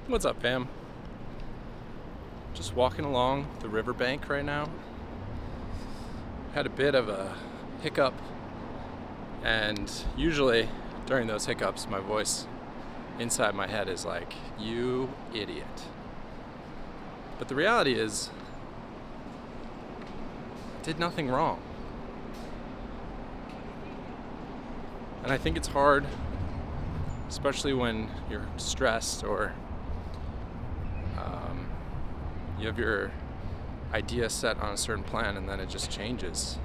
What's up, fam? Just walking along the riverbank right now. Had a bit of a hiccup, and usually during those hiccups, my voice inside my head is like, "You idiot." But the reality is, I did nothing wrong. And I think it's hard, especially when you're stressed or you have your idea set on a certain plan and then it just changes.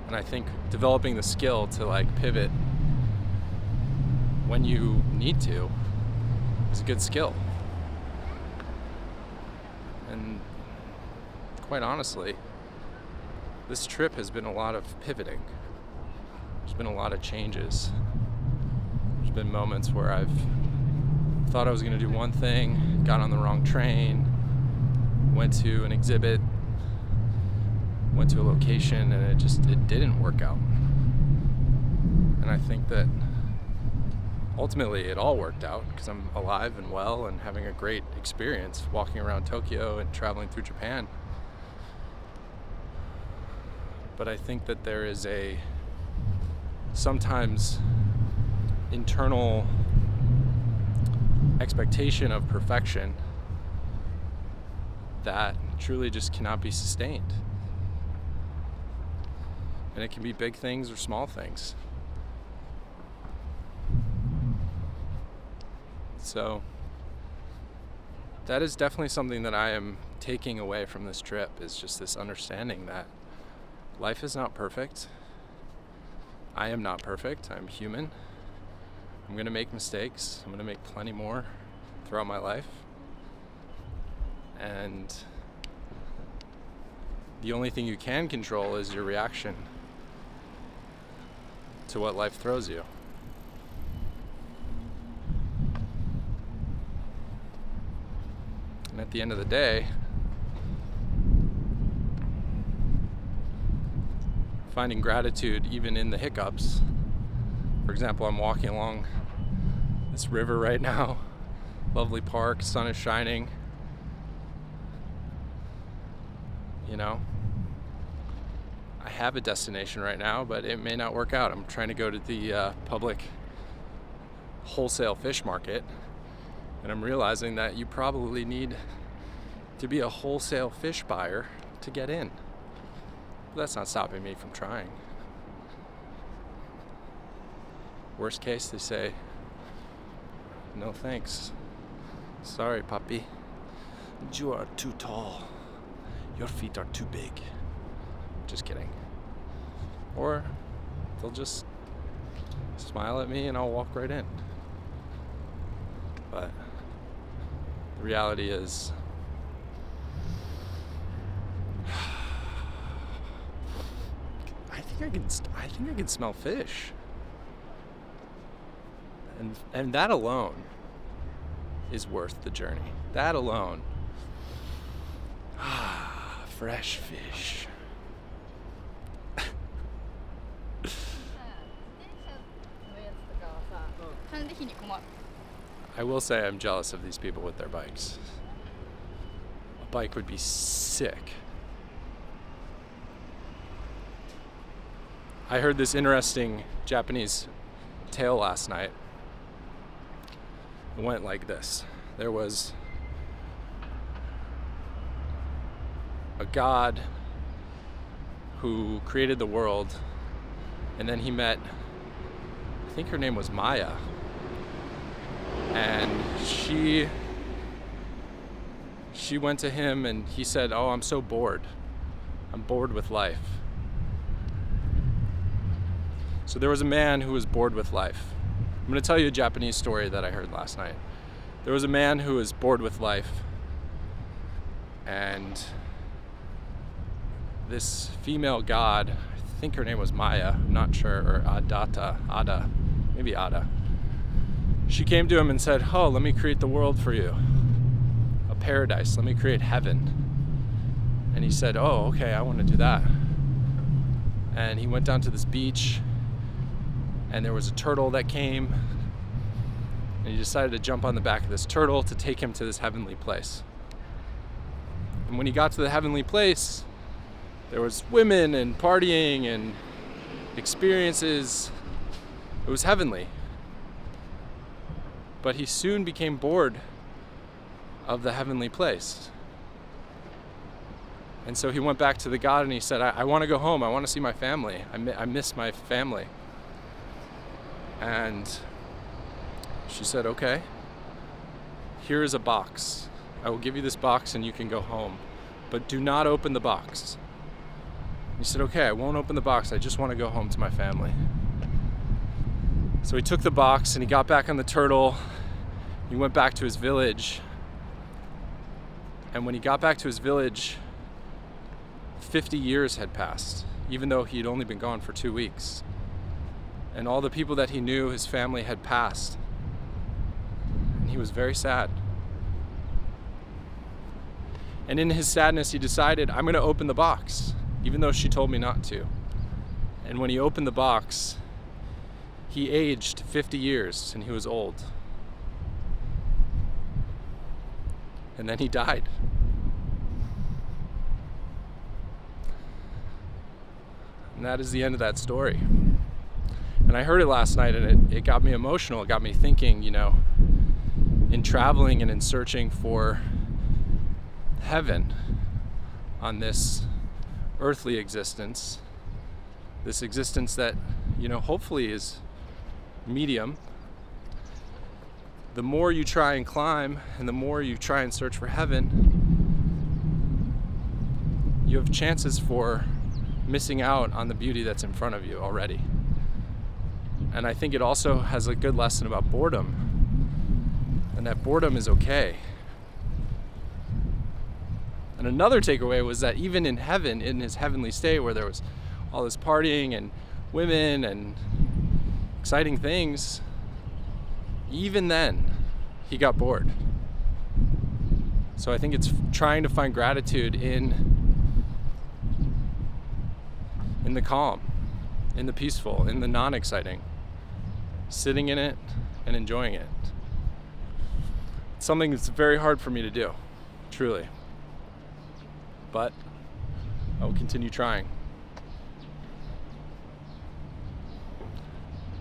And I think developing the skill to pivot when you need to is a good skill. And quite honestly, this trip has been a lot of pivoting. There's been a lot of changes. There's been moments where I've thought I was going to do one thing, got on the wrong train, went to an exhibit, went to a location, and it didn't work out. And I think that ultimately it all worked out because I'm alive and well and having a great experience walking around Tokyo and traveling through Japan. But I think that there is a sometimes internal expectation of perfection that truly just cannot be sustained. And it can be big things or small things. So that is definitely something that I am taking away from this trip, is just this understanding that life is not perfect. I am not perfect. I'm human. I'm going to make mistakes. I'm going to make plenty more throughout my life. And the only thing you can control is your reaction to what life throws you. And at the end of the day, finding gratitude even in the hiccups. For example, I'm walking along this river right now, lovely park, sun is shining. You know, I have a destination right now, but it may not work out. I'm trying to go to the public wholesale fish market, and I'm realizing that you probably need to be a wholesale fish buyer to get in. But that's not stopping me from trying. Worst case, they say, "No thanks. Sorry, puppy. You are too tall. Your feet are too big." Just kidding. Or they'll just smile at me and I'll walk right in. But the reality is, I think I can smell fish. And that alone is worth the journey. That alone. Fresh fish. I will say I'm jealous of these people with their bikes. A bike would be sick. I heard this interesting Japanese tale last night. It went like this. There was a god who created the world, and then he met, I think her name was Maya, and she went to him and he said, "Oh, I'm so bored. I'm bored with life." So there was a man who was bored with life. I'm going to tell you a Japanese story that I heard last night. There was a man who was bored with life, and this female god, I think her name was Maya, I'm not sure, or Ada, maybe Ada. She came to him and said, "Oh, let me create the world for you. A paradise, let me create heaven." And he said, "Oh, okay, I want to do that." And he went down to this beach, and there was a turtle that came, And he decided to jump on the back of this turtle to take him to this heavenly place. And when he got to the heavenly place, there was women and partying and experiences. It was heavenly. But he soon became bored of the heavenly place. And so he went back to the God and he said, I want to go home. I want to see my family. I miss my family. And she said, okay, here is a box. I will give you this box and you can go home. But do not open the box. He said, okay, I won't open the box. I just want to go home to my family. So he took the box and he got back on the turtle. He went back to his village. And when he got back to his village, 50 years had passed, even though he had only been gone for 2 weeks. And all the people that he knew, his family, had passed. And he was very sad. And in his sadness, he decided, I'm going to open the box, even though she told me not to. And when he opened the box, he aged 50 years and he was old. And then he died. And that is the end of that story. And I heard it last night and it got me emotional. It got me thinking, in traveling and in searching for heaven on this earthly existence, this existence that, hopefully is medium. The more you try and climb and the more you try and search for heaven, you have chances for missing out on the beauty that's in front of you already. And I think it also has a good lesson about boredom, and that boredom is okay. And another takeaway was that even in heaven, in his heavenly state where there was all this partying and women and exciting things, even then he got bored. So I think it's trying to find gratitude in the calm, in the peaceful, in the non-exciting, sitting in it and enjoying it. It's something that's very hard for me to do, truly. But I will continue trying.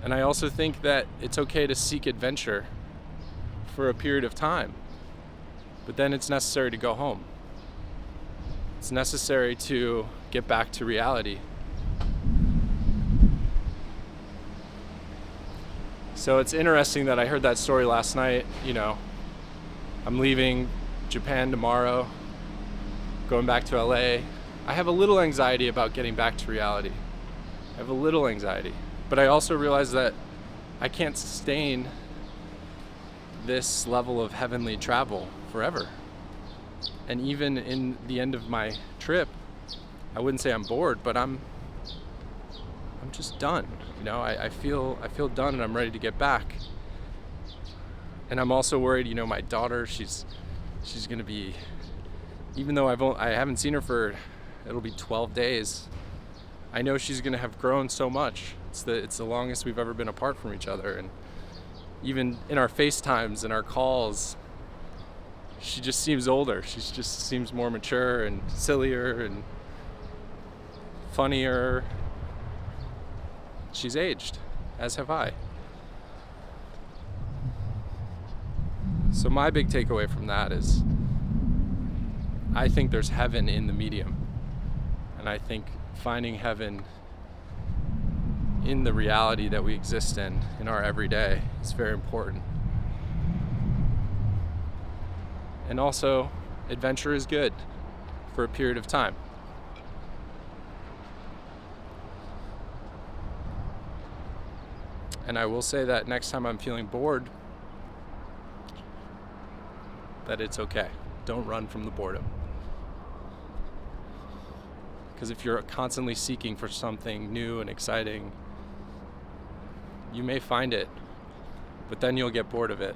And I also think that it's okay to seek adventure for a period of time, but then it's necessary to go home. It's necessary to get back to reality. So it's interesting that I heard that story last night. I'm leaving Japan tomorrow, going back to LA. I have a little anxiety about getting back to reality. I have a little anxiety. But I also realize that I can't sustain this level of heavenly travel forever. And even in the end of my trip, I wouldn't say I'm bored, but I'm just done. I feel done and I'm ready to get back. And I'm also worried, my daughter, she's going to be, even though I haven't seen her for, it'll be 12 days. I know she's going to have grown so much. It's the longest we've ever been apart from each other. And even in our FaceTimes and our calls, she just seems older. She just seems more mature and sillier and funnier. She's aged, as have I. So my big takeaway from that is I think there's heaven in the medium. And I think finding heaven in the reality that we exist in our everyday is very important. And also, adventure is good for a period of time. And I will say that next time I'm feeling bored, that it's okay. Don't run from the boredom. Because if you're constantly seeking for something new and exciting, you may find it, but then you'll get bored of it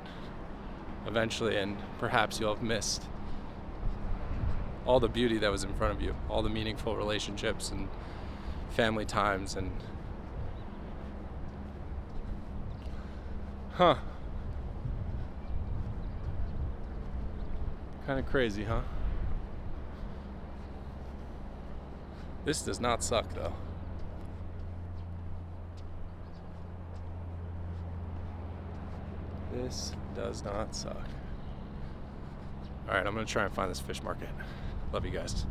eventually, and perhaps you'll have missed all the beauty that was in front of you, all the meaningful relationships and family times and Kind of crazy, huh? This does not suck, though. This does not suck. All right, I'm gonna try and find this fish market. Love you guys.